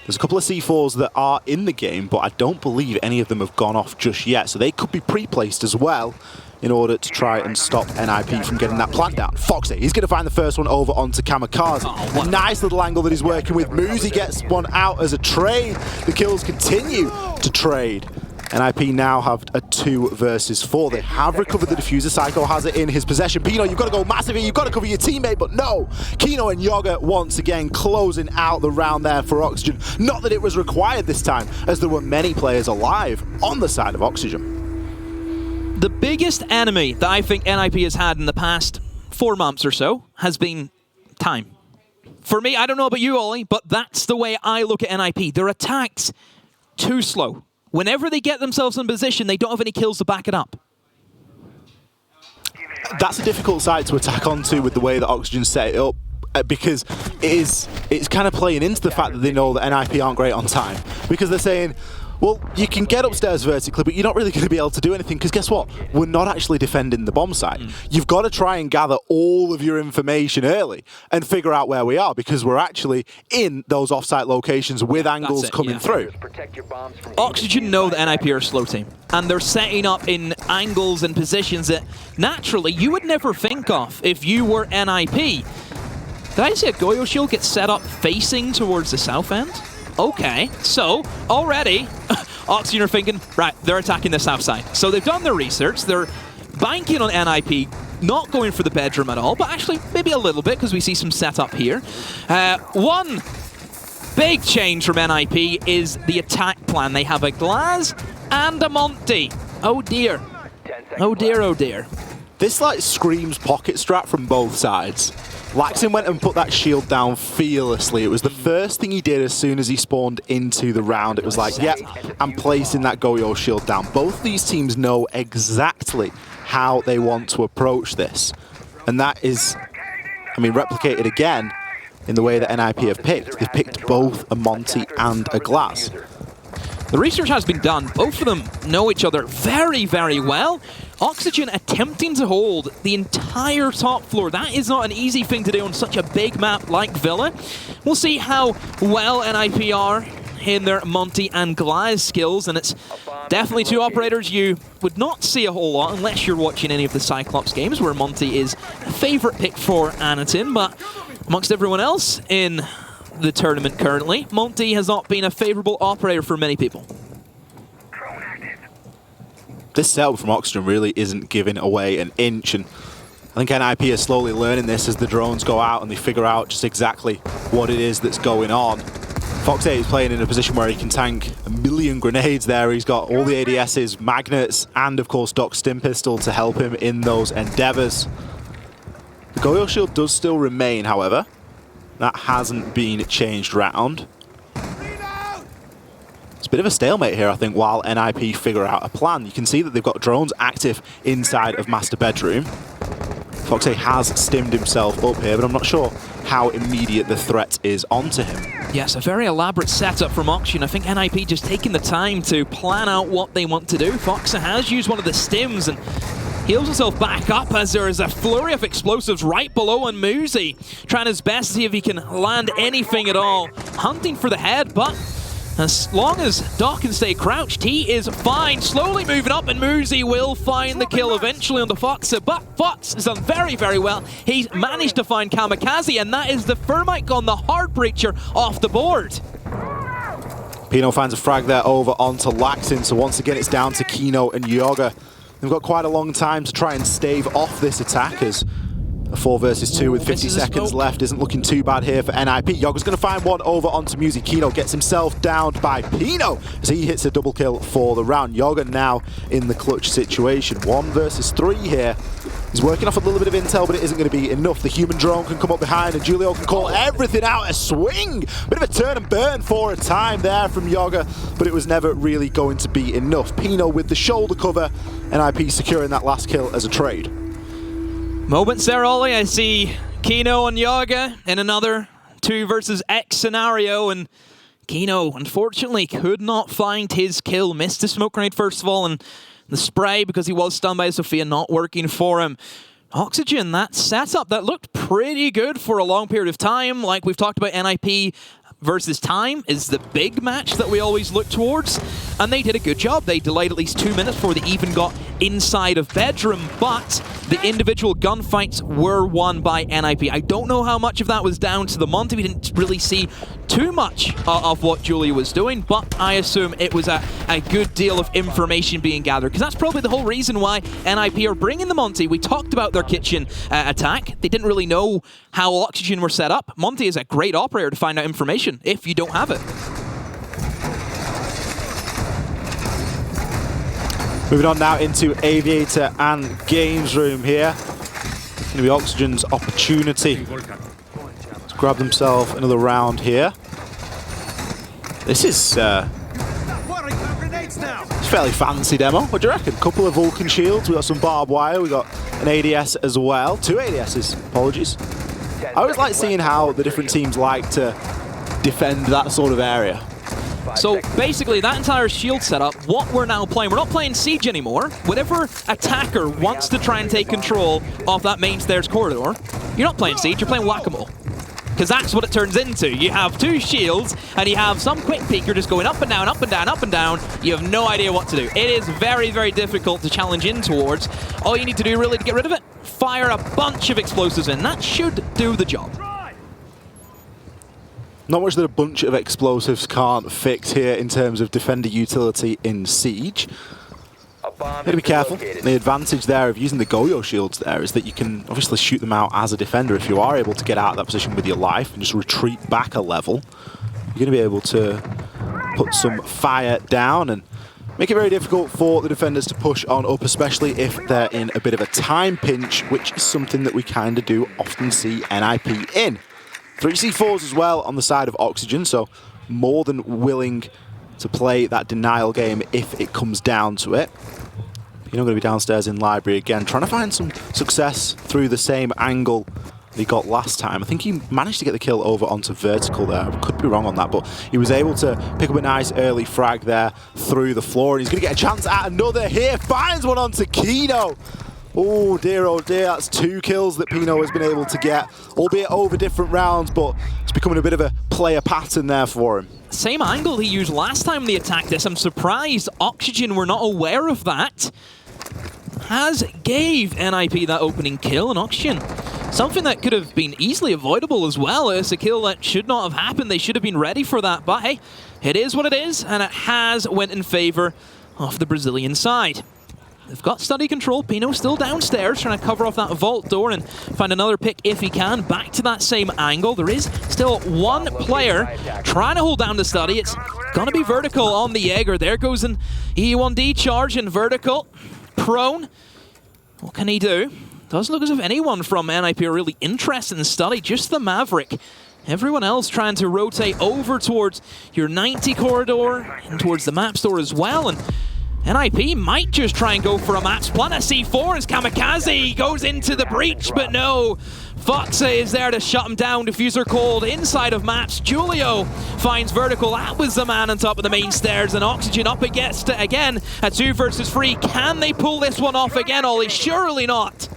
[SPEAKER 1] There's a couple of C4s that are in the game, but I don't believe any of them have gone off just yet, so they could be pre-placed as well in order to try and stop NIP from getting that plant down. Foxy, he's going to find the first one over onto Kamikaze. A nice little angle that he's working with. Muzi gets one out as a trade. The kills continue to trade. NIP now have a 2 versus 4. They have recovered the defuser. Psycho has it in his possession. Pino, you've got to go massive here. You've got to cover your teammate, but no. Kino and Yoga once again closing out the round there for Oxygen. Not that it was required this time, as there were many players alive on the side of Oxygen.
[SPEAKER 2] The biggest enemy that I think NIP has had in the past 4 months or so has been time. For me, I don't know about you, Ollie, but that's the way I look at NIP. They're attacked too slow. Whenever they get themselves in position, they don't have any kills to back it up.
[SPEAKER 1] That's a difficult side to attack onto with the way that Oxygen set it up, because it's kind of playing into the fact that they know that NIP aren't great on time. Because they're saying, well, you can get upstairs vertically, but you're not really going to be able to do anything, because guess what? We're not actually defending the bomb site. You've got to try and gather all of your information early and figure out where we are, because we're actually in those off-site locations with angles coming through.
[SPEAKER 2] Oxygen know that NIP are a slow team, and they're setting up in angles and positions that naturally you would never think of if you were NIP. Did I see a Goyo shield get set up facing towards the south end? Okay, so already Oxygen are thinking, right, they're attacking the south side. So they've done their research, they're banking on NIP, not going for the bedroom at all, but actually maybe a little bit, because we see some setup here. One big change from NIP is the attack plan. They have a Glaz and a Monty. Oh dear. Oh dear, oh dear.
[SPEAKER 1] This like screams pocket strap from both sides. Laxin went and put that shield down fearlessly. It was the first thing he did as soon as he spawned into the round. It was like, yep, I'm placing that Goyo shield down. Both these teams know exactly how they want to approach this. And that is, I mean, replicated again in the way that NIP have picked. They've picked both a Monty and a Glass.
[SPEAKER 2] The research has been done. Both of them know each other very, very well. Oxygen attempting to hold the entire top floor. That is not an easy thing to do on such a big map like Villa. We'll see how well NIP are in their Monty and Glaz skills, and it's definitely 2 operators you would not see a whole lot unless you're watching any of the Cyclops games, where Monty is a favorite pick for Anakin, but amongst everyone else in the tournament currently, Monty has not been a favorable operator for many people.
[SPEAKER 1] This setup from Oxygen really isn't giving away an inch, and I think NIP is slowly learning this as the drones go out and they figure out just exactly what it is that's going on. Fox 8 is playing in a position where he can tank a million grenades there. He's got all the ADSs, magnets, and of course Doc's stim pistol to help him in those endeavors. The Goyo shield does still remain, however. That hasn't been changed round. It's a bit of a stalemate here, I think, while NIP figure out a plan. You can see that they've got drones active inside of Master Bedroom. Fox 8 has stimmed himself up here, but I'm not sure how immediate the threat is onto him.
[SPEAKER 2] Yes, a very elaborate setup from Oxygen. I think NIP just taking the time to plan out what they want to do. Foxa has used one of the stims and heals himself back up as there is a flurry of explosives right below, and Muzi trying his best to see if he can land anything at all. Hunting for the head, but as long as Doc can stay crouched, he is fine. Slowly moving up, and Muzi will find the kill eventually on the Foxa, but Fox has done very, very well. He's managed to find Kamikaze, and that is the Thermite on the hard breacher off the board.
[SPEAKER 1] Pino finds a frag there over onto Laxin, so once again it's down to Kino and Yoga. They've got quite a long time to try and stave off this attack, as a 4 versus 2 with 50 seconds left isn't looking too bad here for NIP. Yoga's going to find one over onto Muzi. Kino gets himself downed by Pino as he hits a double kill for the round. Yoga now in the clutch situation. 1 versus 3 here. He's working off a little bit of intel, but it isn't going to be enough. The human drone can come up behind, and Julio can call everything out. A swing! Bit of a turn and burn for a time there from Yoga, but it was never really going to be enough. Pino with the shoulder cover, NIP securing that last kill as a trade.
[SPEAKER 2] Moments there, Ollie. I see Kino and Yoga in another 2 versus X scenario, and Kino unfortunately could not find his kill. Missed the smoke grenade first of all, and the spray, because he was stunned by Sophia, not working for him. Oxygen, that setup that looked pretty good for a long period of time. Like we've talked about, NIP versus Time is the big match that we always look towards, and they did a good job. They delayed at least 2 minutes before they even got inside of Bedroom, but the individual gunfights were won by NIP. I don't know how much of that was down to the Monty. We didn't really see too much of what Julia was doing, but I assume it was a good deal of information being gathered, because that's probably the whole reason why NIP are bringing the Monty. We talked about their kitchen attack. They didn't really know how Oxygen were set up. Monty is a great operator to find out information if you don't have it.
[SPEAKER 1] Moving on now into Aviator and Games Room here. It's going to be Oxygen's opportunity to grab themselves another round here. This is a fairly fancy demo. What do you reckon? A couple of Vulcan shields, we got some barbed wire, we got an ADS as well. 2 ADSs, apologies. I always like seeing how the different teams like to defend that sort of area.
[SPEAKER 2] So basically, that entire shield setup, what we're now playing, we're not playing Siege anymore. Whatever attacker wants to try and take control of that main stairs corridor, you're not playing Siege, you're playing Whack-A-Mole. Because that's what it turns into. You have 2 shields, and you have some quick peeker just going up and down, up and down, up and down. You have no idea what to do. It is very, very difficult to challenge in towards. All you need to do really to get rid of it, fire a bunch of explosives in. That should do the job.
[SPEAKER 1] Not much that a bunch of explosives can't fix here in terms of defender utility in Siege. Got to be careful. The advantage there of using the Goyo shields there is that you can obviously shoot them out as a defender. If you are able to get out of that position with your life and just retreat back a level, you're going to be able to put some fire down and make it very difficult for the defenders to push on up, especially if they're in a bit of a time pinch, which is something that we kind of do often see NIP in. 3 C4s as well on the side of Oxygen, so more than willing to play that denial game if it comes down to it. You're not going to be downstairs in library again, trying to find some success through the same angle that he got last time. I think he managed to get the kill over onto vertical there. I could be wrong on that, but he was able to pick up a nice early frag there through the floor, and he's going to get a chance at another here. Finds one onto Kino. Oh dear, that's 2 kills that Pino has been able to get, albeit over different rounds, but it's becoming a bit of a player pattern there for him.
[SPEAKER 2] Same angle he used last time they attacked this. I'm surprised Oxygen were not aware of that. Has gave NIP that opening kill, and Oxygen, something that could have been easily avoidable as well. It's a kill that should not have happened. They should have been ready for that, but hey, it is what it is, and it has went in favor of the Brazilian side. They've got study control. Pino's still downstairs trying to cover off that vault door and find another pick if he can. Back to that same angle. There is still one player trying to hold down the study. It's going to be Vertical on the Jaeger. There goes an E1D charge and Vertical. Prone. What can he do? Doesn't look as if anyone from NIP are really interested in study. Just the Maverick. Everyone else trying to rotate over towards your 90 corridor and towards the map store as well. And NIP might just try and go for a maps plant. A C4 as Kamikaze goes into the breach, but no. Foxa is there to shut him down. Diffuser called inside of maps. Julio finds Vertical. That was the man on top of the main stairs. And Oxygen up against it again at 2 versus 3. Can they pull this one off again, Ollie? Surely not.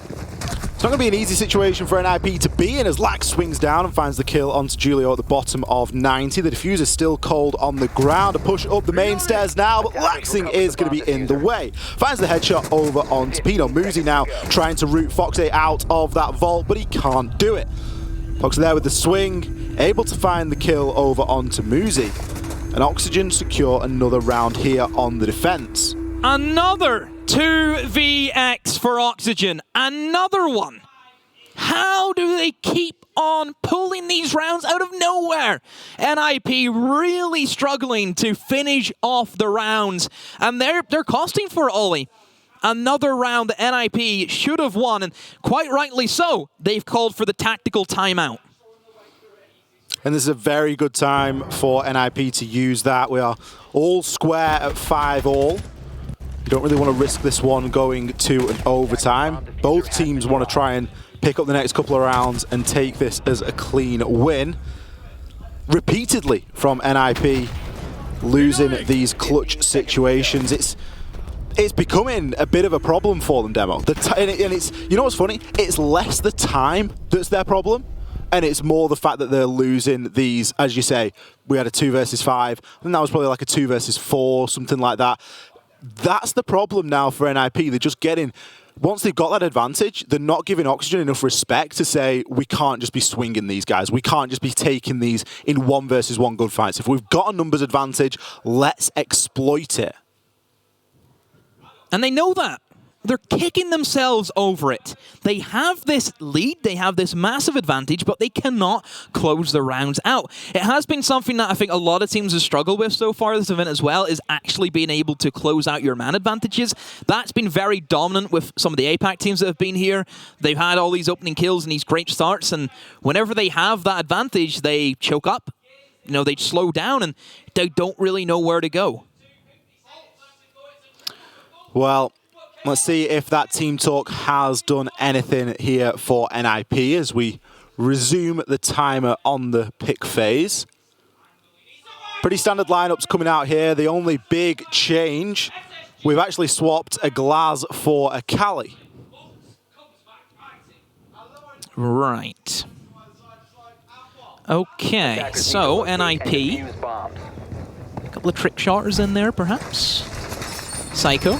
[SPEAKER 1] It's not going to be an easy situation for NIP to be in as Lax swings down and finds the kill onto Julio at the bottom of 90. The Diffuser still cold on the ground. A push up the main stairs now, but Laxing is going to be in the way. Finds the headshot over onto Pino. Muzi now trying to root Foxy out of that vault, but he can't do it. Foxy there with the swing, able to find the kill over onto Muzi. And Oxygen secure another round here on the defense.
[SPEAKER 2] Another 2vx for Oxygen. Another one. How do they keep on pulling these rounds out of nowhere? NIP really struggling to finish off the rounds. And they're costing for Ollie. Another round that NIP should have won, and quite rightly so. They've called for the tactical timeout.
[SPEAKER 1] And this is a very good time for NIP to use that. We are all square at 5-all. You don't really want to risk this one going to an overtime. Both teams want to try and pick up the next couple of rounds and take this as a clean win. Repeatedly from NIP, losing these clutch situations. It's becoming a bit of a problem for them, Demo. And it's, you know what's funny? It's less the time that's their problem, and it's more the fact that they're losing these, as you say, we had a 2 versus 5, and that was probably like a 2 versus 4, something like that. That's the problem now for NIP. They're just getting, once they've got that advantage, they're not giving Oxygen enough respect to say, we can't just be swinging these guys. We can't just be taking these in 1 versus 1 gunfights. If we've got a numbers advantage, let's exploit it.
[SPEAKER 2] And they know that. They're kicking themselves over it. They have this lead, they have this massive advantage, but they cannot close the rounds out. It has been something that I think a lot of teams have struggled with so far this event as well, is actually being able to close out your man advantages. That's been very dominant with some of the APAC teams that have been here. They've had all these opening kills and these great starts, and whenever they have that advantage, they choke up. You know, they slow down, and they don't really know where to go.
[SPEAKER 1] Well, let's see if that team talk has done anything here for NIP as we resume the timer on the pick phase. Pretty standard lineups coming out here. The only big change, we've actually swapped a Glaz for a Kali.
[SPEAKER 2] Right. Okay, so NIP. A couple of trick shotters in there, perhaps. Psycho.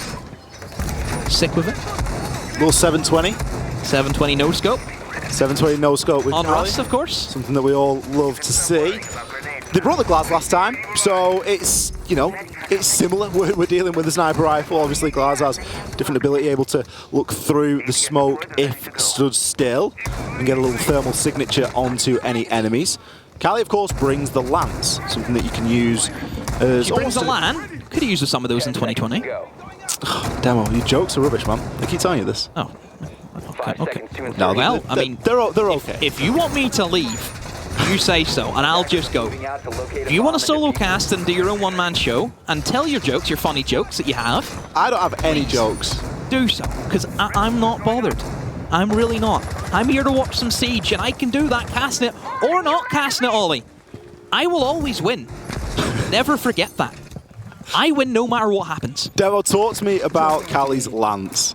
[SPEAKER 2] Sick with it.
[SPEAKER 1] Little 720.
[SPEAKER 2] 720 no scope.
[SPEAKER 1] 720 no scope with
[SPEAKER 2] on
[SPEAKER 1] Kali.
[SPEAKER 2] Rust, of course.
[SPEAKER 1] Something that we all love to see. They brought the Glaz last time, so it's, you know, it's similar. We're dealing with a sniper rifle. Obviously, Glaz has different ability, able to look through the smoke if stood still and get a little thermal signature onto any enemies. Kali, of course, brings the lance, something that you can use as...
[SPEAKER 2] She brings the LAN. Could have used some of those in 2020.
[SPEAKER 1] Demo, your jokes are rubbish, man. I keep telling you this.
[SPEAKER 2] Oh. Okay.
[SPEAKER 1] No,
[SPEAKER 2] well, I mean,
[SPEAKER 1] they're okay.
[SPEAKER 2] If you want me to leave, you say so, and I'll just go. If you want to solo cast and do your own one-man show and tell your jokes, your funny jokes that you have,
[SPEAKER 1] I don't have any jokes.
[SPEAKER 2] Do so, because I'm not bothered. I'm really not. I'm here to watch some Siege, and I can do that casting it or not casting it, Ollie. I will always win. Never forget that. I win no matter what happens.
[SPEAKER 1] Demo, talk to me about Kali's lance.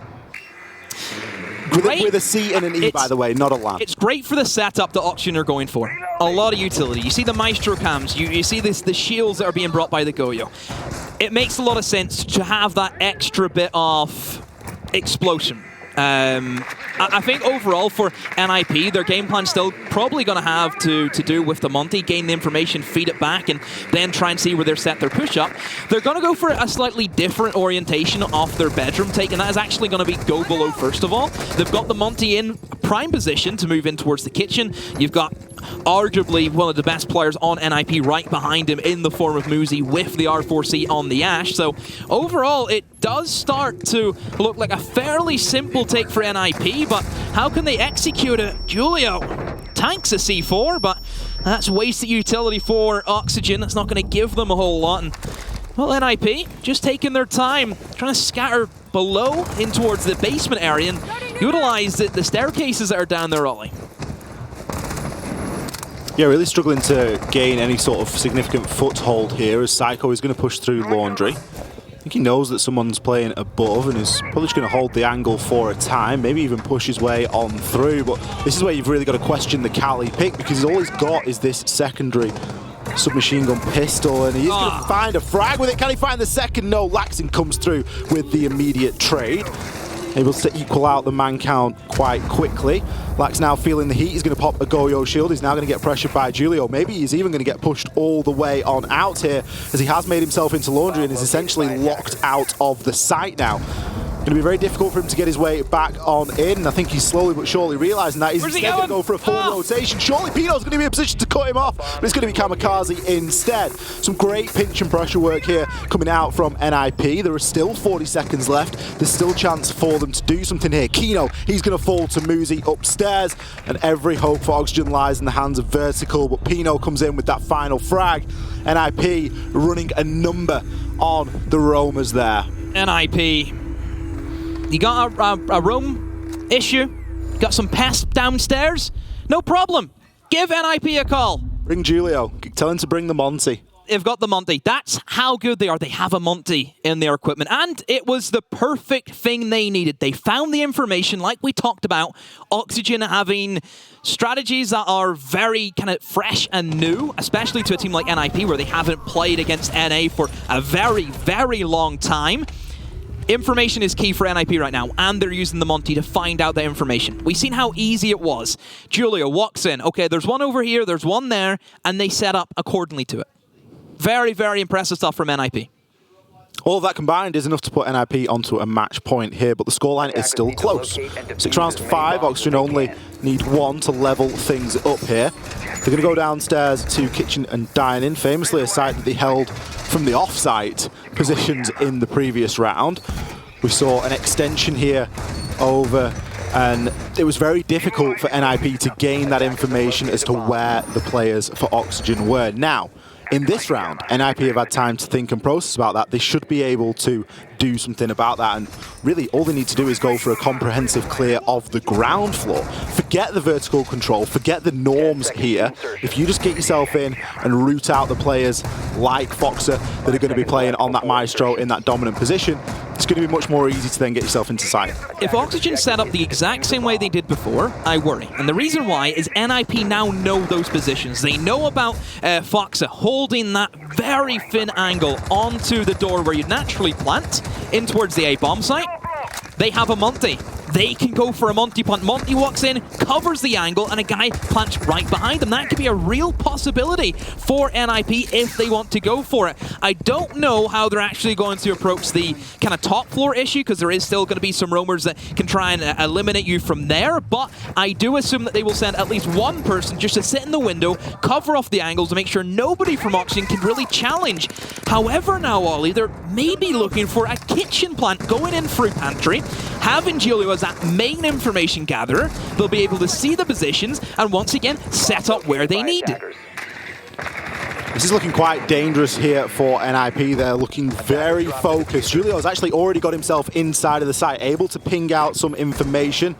[SPEAKER 1] With a C and an E, by the way, not a lance.
[SPEAKER 2] It's great for the setup that Oxygen are going for. A lot of utility. You see the Maestro cams, you see the shields that are being brought by the Goyo. It makes a lot of sense to have that extra bit of explosion. I think overall for NIP, their game plan's still probably going to have to do with the Monty, gain the information, feed it back, and then try and see where they're set their push up. They're going to go for a slightly different orientation off their bedroom take, and that is actually going to be go below first of all. They've got the Monty in prime position to move in towards the kitchen. You've got arguably one of the best players on NIP right behind him in the form of Muzi with the R4C on the Ash. So overall, it does start to look like a fairly simple take for NIP, but how can they execute it? Julio tanks a C4, but that's wasted utility for Oxygen. That's not going to give them a whole lot. And, well, NIP just taking their time, trying to scatter below in towards the basement area and utilize the staircases that are down there, Ollie.
[SPEAKER 1] Yeah, really struggling to gain any sort of significant foothold here as Psycho is going to push through Laundry. I think he knows that someone's playing above and is probably just going to hold the angle for a time, maybe even push his way on through. But this is where you've really got to question the Cali pick, because all he's got is this secondary submachine gun pistol, and he's going to find a frag with it. Can he find the second? No, Laxin comes through with the immediate trade. Able to equal out the man count quite quickly. Lax now feeling the heat. He's going to pop a Goyo shield. He's now going to get pressured by Julio. Maybe he's even going to get pushed all the way on out here, as he has made himself into Laundry and is essentially locked out of the site now. Going to be very difficult for him to get his way back on in. I think he's slowly but surely realising that he's instead going to go for a full rotation. Surely Pino's going to be in a position to cut him off, but it's going to be Kamikaze instead. Some great pinch and pressure work here coming out from NIP. There are still 40 seconds left. There's still a chance for them to do something here. Kino, he's going to fall to Muzi upstairs, and every hope for Oxygen lies in the hands of Vertical, but Pino comes in with that final frag. NIP running a number on the roamers there.
[SPEAKER 2] NIP. You got a roam issue? Got some pests downstairs? No problem. Give NIP a call.
[SPEAKER 1] Bring Julio. Tell him to bring the Monty.
[SPEAKER 2] They've got the Monty. That's how good they are. They have a Monty in their equipment. And it was the perfect thing they needed. They found the information like we talked about. Oxygen having strategies that are very kind of fresh and new, especially to a team like NIP where they haven't played against NA for a very, very long time. Information is key for NIP right now, and they're using the Monty to find out that information. We've seen how easy it was. Julio walks in. Okay, there's one over here, there's one there, and they set up accordingly to it. Very, very impressive stuff from NIP.
[SPEAKER 1] All of that combined is enough to put NIP onto a match point here, but the scoreline is still close. 6 rounds to 5, Oxygen only need 1 to level things up here. They're going to go downstairs to Kitchen and Dining, famously a site that they held from the off-site positions in the previous round. We saw an extension here over, and it was very difficult for NIP to gain that information as to where the players for Oxygen were. Now, in this round, NIP have had time to think and process about that. They should be able to do something about that, and really all they need to do is go for a comprehensive clear of the ground floor. Forget the vertical control, forget the norms here. If you just get yourself in and root out the players like Foxer that are going to be playing on that Maestro in that dominant position, it's going to be much more easy to then get yourself into sight.
[SPEAKER 2] If Oxygen set up the exact same way they did before, I worry. And the reason why is NIP now know those positions. They know about Foxer holding that very thin angle onto the door where you'd naturally plant in towards the A-bomb site. They have a Monty. They can go for a Monty punt. Monty walks in, covers the angle, and a guy plants right behind them. That could be a real possibility for NIP if they want to go for it. I don't know how they're actually going to approach the kind of top floor issue, because there is still going to be some roamers that can try and eliminate you from there, but I do assume that they will send at least one person just to sit in the window, cover off the angles, to make sure nobody from Oxygen can really challenge. However now, Ollie, they're maybe looking for a kitchen plant going in through pantry, having Julio as that main information gatherer. They'll be able to see the positions and once again set up where they need it.
[SPEAKER 1] This is looking quite dangerous here for NIP. They're looking very focused. Julio's actually already got himself inside of the site, able to ping out some information,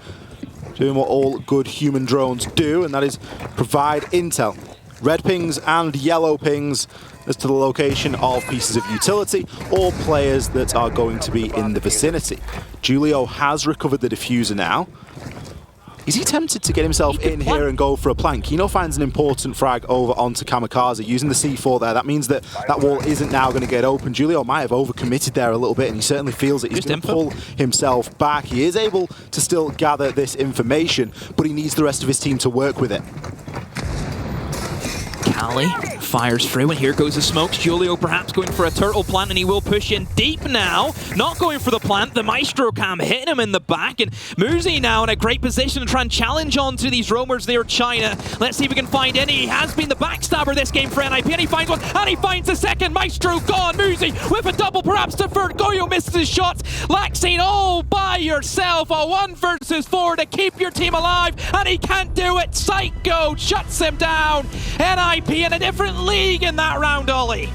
[SPEAKER 1] doing what all good human drones do, and that is provide intel. Red pings and yellow pings as to the location of pieces of utility or players that are going to be in the vicinity. Julio has recovered the diffuser now. Is he tempted to get himself in here and go for a plank? Kino finds an important frag over onto Kamikaze using the C4 there. That means that that wall isn't now going to get open. Julio might have overcommitted there a little bit, and he certainly feels it. He's going to pull himself back. He is able to still gather this information, but he needs the rest of his team to work with it.
[SPEAKER 2] Cali fires through, and here goes the smokes. Julio perhaps going for a turtle plant, and he will push in deep now. Not going for the plant. The Maestro cam hitting him in the back, and Muzi now in a great position to try and challenge onto these roamers near China. Let's see if we can find any. He has been the backstabber this game for NIP, and he finds one, and he finds the second. Maestro gone. Muzi with a double, perhaps to third. Goyo misses his shots. Laxine all by yourself. A 1 versus 4 to keep your team alive, and he can't do it. Psycho shuts him down. NIP in a different league in that round, Ollie.